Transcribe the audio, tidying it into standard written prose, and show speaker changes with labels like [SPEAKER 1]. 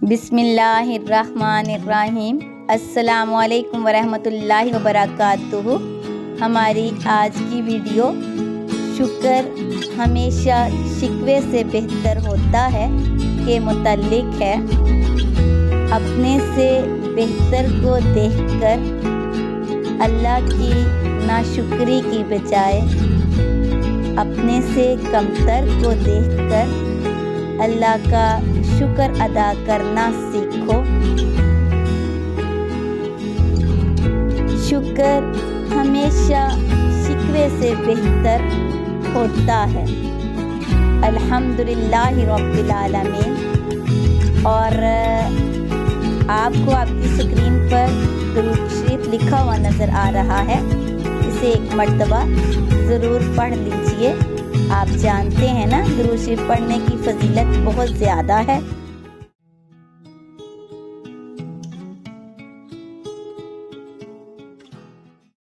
[SPEAKER 1] بسم اللہ الرحمن الرحیم۔ السلام علیکم ورحمۃ اللہ وبرکاتہ۔ ہماری آج کی ویڈیو شکر ہمیشہ شکوے سے بہتر ہوتا ہے کے متعلق ہے۔ اپنے سے بہتر کو دیکھ کر اللہ کی ناشکری کی بجائے اپنے سے کمتر کو دیکھ کر اللہ کا شکر ادا کرنا سیکھو۔ شکر ہمیشہ شکوے سے بہتر ہوتا ہے۔ الحمدللہ رب العالمین۔ اور آپ کو آپ کی اسکرین پر درود شریف لکھا ہوا نظر آ رہا ہے، اسے ایک مرتبہ ضرور پڑھ لیجئے۔ آپ جانتے ہیں نا، درود شریف پڑھنے کی فضیلت بہت زیادہ ہے۔